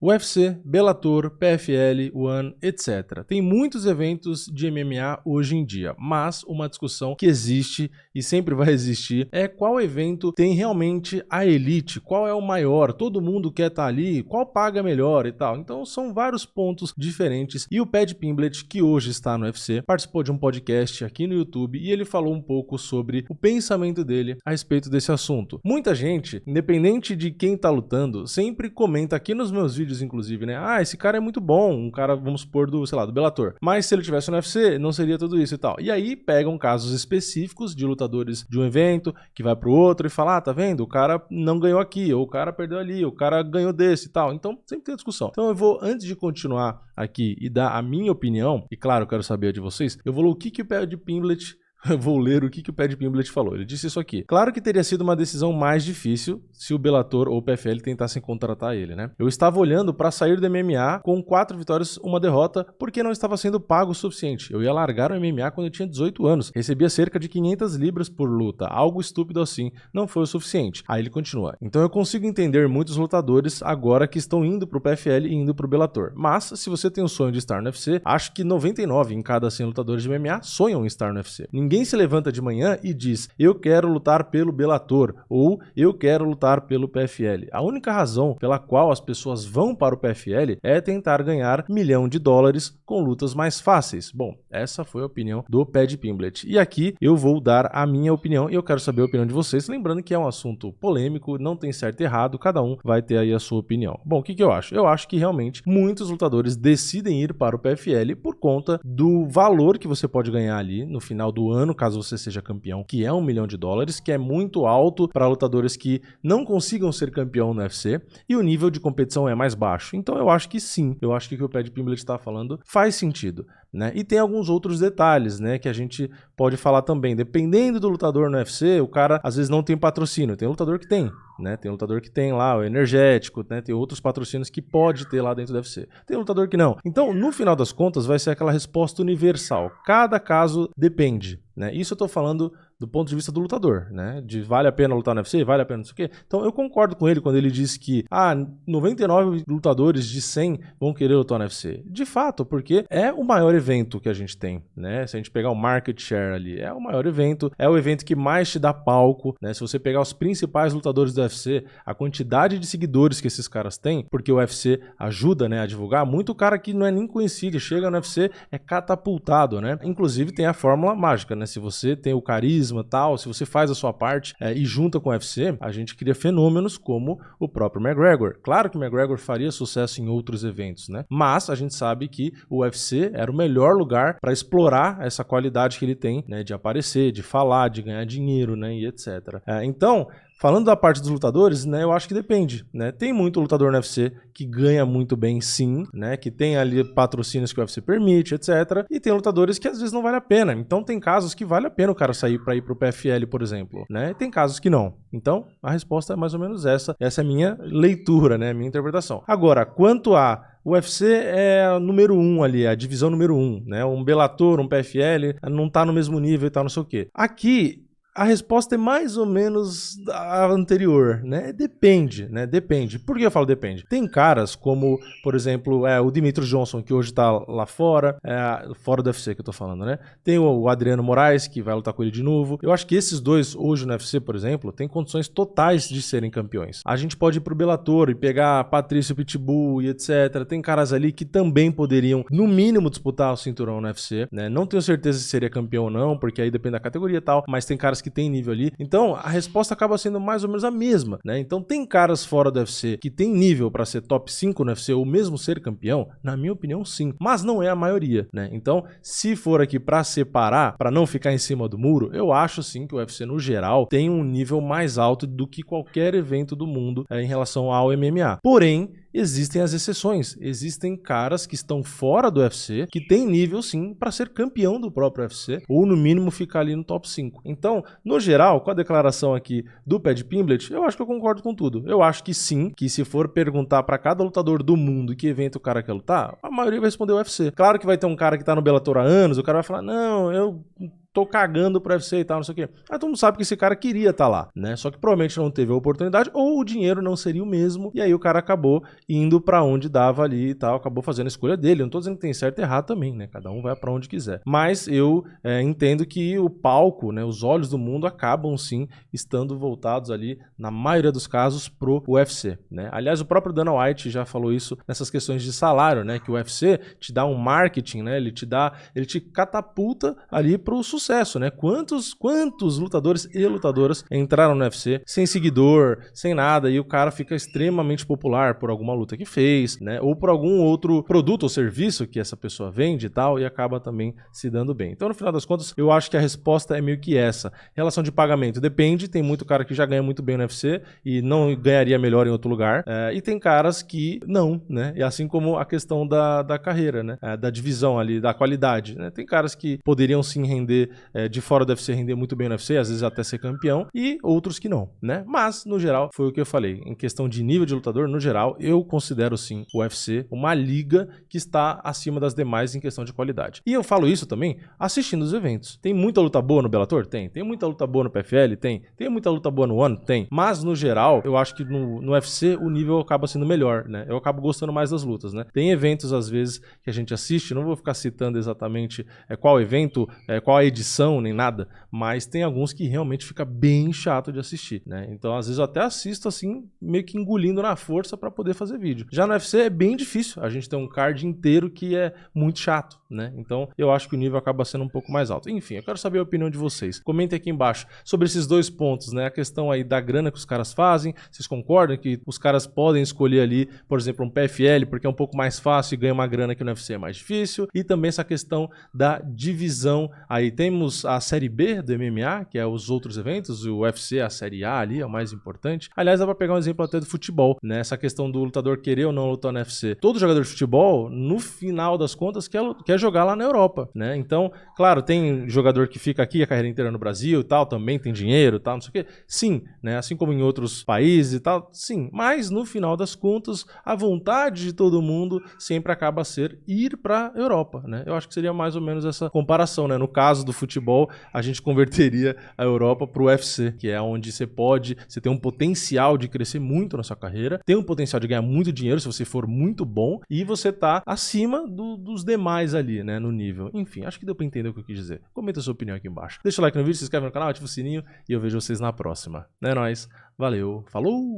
UFC, Bellator, PFL, One, etc. Tem muitos eventos de MMA hoje em dia, mas uma discussão que existe e sempre vai existir é qual evento tem realmente a elite, qual é o maior, todo mundo quer estar ali, qual paga melhor e tal. Então são vários pontos diferentes e o Paddy Pimblett, que hoje está no UFC, participou de um podcast aqui no YouTube e ele falou um pouco sobre o pensamento dele a respeito desse assunto. Muita gente, independente de quem está lutando, sempre comenta aqui nos meus vídeos inclusive, né? Ah, esse cara é muito bom, um cara, vamos supor, do, sei lá, do Bellator. Mas se ele tivesse no UFC, não seria tudo isso e tal. E aí pegam casos específicos de lutadores de um evento, que vai pro outro e fala, ah, tá vendo? O cara não ganhou aqui, ou o cara perdeu ali, o cara ganhou desse e tal. Então, sempre tem discussão. Então eu vou, antes de continuar aqui e dar a minha opinião, e claro, eu quero saber a de vocês, eu vou ler o que o Paddy Pimblett eu vou ler o que o Paddy Pimblett falou. Ele disse isso aqui. Claro que teria sido uma decisão mais difícil se o Bellator ou o PFL tentassem contratar ele, né? Eu estava olhando para sair do MMA com 4 vitórias, uma derrota, porque não estava sendo pago o suficiente. Eu ia largar o MMA quando eu tinha 18 anos. Recebia cerca de 500 libras por luta. Algo estúpido assim. Não foi o suficiente. Aí ele continua. Então eu consigo entender muitos lutadores agora que estão indo pro PFL e indo pro Bellator. Mas, se você tem o sonho de estar no UFC, acho que 99 em cada 100 lutadores de MMA sonham em estar no UFC. Ninguém se levanta de manhã e diz, eu quero lutar pelo Bellator ou eu quero lutar pelo PFL. A única razão pela qual as pessoas vão para o PFL é tentar ganhar $1 milhão com lutas mais fáceis. Bom, essa foi a opinião do Paddy Pimblett. E aqui eu vou dar a minha opinião e eu quero saber a opinião de vocês. Lembrando que é um assunto polêmico, não tem certo e errado, cada um vai ter aí a sua opinião. Bom, o que eu acho? Eu acho que realmente muitos lutadores decidem ir para o PFL por conta do valor que você pode ganhar ali no final do ano, caso você seja campeão, que é $1 milhão, que é muito alto para lutadores que não consigam ser campeão no UFC, e o nível de competição é mais baixo. Então eu acho que sim, eu acho que o que o Paddy Pimblett está falando faz sentido, né? E tem alguns outros detalhes, né, que a gente pode falar também. Dependendo do lutador no UFC, o cara às vezes não tem patrocínio, tem lutador que tem, né? Tem lutador que tem lá o energético, né? Tem outros patrocínios que pode ter lá dentro do UFC. Tem lutador que não. Então, no final das contas, vai ser aquela resposta universal. Cada caso depende, né? Isso eu tô falando do ponto de vista do lutador, né? De vale a pena lutar no UFC, vale a pena não sei o quê. Então eu concordo com ele quando ele diz que 99 lutadores de 100 vão querer lutar no UFC. De fato, porque é o maior evento que a gente tem, né? Se a gente pegar o market share ali, é o maior evento, é o evento que mais te dá palco, né? Se você pegar os principais lutadores do UFC, a quantidade de seguidores que esses caras têm, porque o UFC ajuda, né, a divulgar, muito cara que não é nem conhecido, chega no UFC, é catapultado, né? Inclusive tem a fórmula mágica, né? Se você tem o carisma, tal, se você faz a sua parte e junta com o UFC, a gente cria fenômenos como o próprio McGregor. Claro que o McGregor faria sucesso em outros eventos, né? Mas a gente sabe que o UFC era o melhor lugar para explorar essa qualidade que ele tem, né, de aparecer, de falar, de ganhar dinheiro, né, e etc. Então, falando da parte dos lutadores, né, eu acho que depende, né? Tem muito lutador no UFC que ganha muito bem, sim, né? Que tem ali patrocínios que o UFC permite, etc. E tem lutadores que às vezes não vale a pena. Então tem casos que vale a pena o cara sair para ir pro PFL, por exemplo, né? E tem casos que não. Então a resposta é mais ou menos essa. Essa é a minha leitura, né? A minha interpretação. Agora, quanto a o UFC é a número 1 ali, a divisão número 1, né? Um Bellator, um PFL, não tá no mesmo nível e tal, não sei o quê. Aqui a resposta é mais ou menos a anterior, né? Depende, né? Depende. Por que eu falo depende? Tem caras como, por exemplo, o Demetrious Johnson, que hoje tá lá fora, fora do UFC que eu tô falando, né? Tem o Adriano Moraes, que vai lutar com ele de novo. Eu acho que esses dois, hoje no UFC, por exemplo, têm condições totais de serem campeões. A gente pode ir pro Bellator e pegar Patrício Pitbull e etc. Tem caras ali que também poderiam, no mínimo, disputar o cinturão no UFC, né? Não tenho certeza se seria campeão ou não, porque aí depende da categoria e tal, mas tem caras que tem nível ali. Então, a resposta acaba sendo mais ou menos a mesma, né? Então, tem caras fora do UFC que tem nível para ser top 5 no UFC ou mesmo ser campeão? Na minha opinião, sim. Mas não é a maioria, né? Então, se for aqui para separar, para não ficar em cima do muro, eu acho sim que o UFC, no geral, tem um nível mais alto do que qualquer evento do mundo em relação ao MMA. Porém, existem as exceções. Existem caras que estão fora do UFC que tem nível sim para ser campeão do próprio UFC ou no mínimo ficar ali no top 5. Então, no geral, com a declaração aqui do Paddy Pimblett, eu acho que eu concordo com tudo. Eu acho que sim, que se for perguntar para cada lutador do mundo que evento o cara quer lutar, a maioria vai responder o UFC. Claro que vai ter um cara que tá no Bellator há anos, o cara vai falar, não, eu tô cagando pro UFC e tal, não sei o quê. Aí todo mundo sabe que esse cara queria estar lá, né? Só que provavelmente não teve a oportunidade ou o dinheiro não seria o mesmo e aí o cara acabou indo pra onde dava ali e tal, acabou fazendo a escolha dele. Eu não tô dizendo que tem certo e errado também, né? Cada um vai pra onde quiser. Mas eu entendo que o palco, né, os olhos do mundo acabam sim estando voltados ali, na maioria dos casos, pro UFC, né? Aliás, o próprio Dana White já falou isso nessas questões de salário, né? Que o UFC te dá um marketing, né? Ele te catapulta ali pro sucesso, né? Quantos lutadores e lutadoras entraram no UFC sem seguidor, sem nada, e o cara fica extremamente popular por alguma luta que fez, né? Ou por algum outro produto ou serviço que essa pessoa vende e tal, e acaba também se dando bem. Então, no final das contas, eu acho que a resposta é meio que essa. Relação de pagamento depende, tem muito cara que já ganha muito bem no UFC e não ganharia melhor em outro lugar, e tem caras que não, né? E assim como a questão da carreira, né? Da divisão ali, da qualidade, né? Tem caras que poderiam sim render, de fora do UFC, render muito bem no UFC, às vezes até ser campeão, e outros que não, né? Mas, no geral, foi o que eu falei. Em questão de nível de lutador, no geral, eu considero sim o UFC uma liga que está acima das demais em questão de qualidade. E eu falo isso também assistindo os eventos. Tem muita luta boa no Bellator? Tem. Tem muita luta boa no PFL? Tem. Tem muita luta boa no ONE? Tem. Mas, no geral, eu acho que no UFC o nível acaba sendo melhor, né? Eu acabo gostando mais das lutas, né? Tem eventos, às vezes, que a gente assiste, não vou ficar citando exatamente qual evento, qual a edição, nem nada, mas tem alguns que realmente fica bem chato de assistir, né? Então, às vezes, eu até assisto, assim, meio que engolindo na força pra poder fazer vídeo. Já no UFC é bem difícil, a gente tem um card inteiro que é muito chato, né? Então, eu acho que o nível acaba sendo um pouco mais alto. Enfim, eu quero saber a opinião de vocês. Comentem aqui embaixo sobre esses dois pontos, né? A questão aí da grana que os caras fazem, vocês concordam que os caras podem escolher ali, por exemplo, um PFL, porque é um pouco mais fácil e ganha uma grana que no UFC é mais difícil, e também essa questão da divisão. Aí temos a série B do MMA, que é os outros eventos, o UFC, a série A ali, é o mais importante. Aliás, dá pra pegar um exemplo até do futebol, né? Essa questão do lutador querer ou não lutar no UFC. Todo jogador de futebol, no final das contas, quer jogar lá na Europa, né? Então, claro, tem jogador que fica aqui a carreira inteira no Brasil e tal, também tem dinheiro e tal, não sei o quê. Sim, né? Assim como em outros países e tal, sim. Mas, no final das contas, a vontade de todo mundo sempre acaba a ser ir pra Europa, né? Eu acho que seria mais ou menos essa comparação, né? No caso do futebol, a gente converteria a Europa pro UFC, que é onde você tem um potencial de crescer muito na sua carreira, tem um potencial de ganhar muito dinheiro se você for muito bom, e você tá acima dos demais ali, né? No nível. Enfim, acho que deu pra entender o que eu quis dizer. Comenta a sua opinião aqui embaixo. Deixa o like no vídeo, se inscreve no canal, ativa o sininho e eu vejo vocês na próxima. É nóis. Valeu. Falou!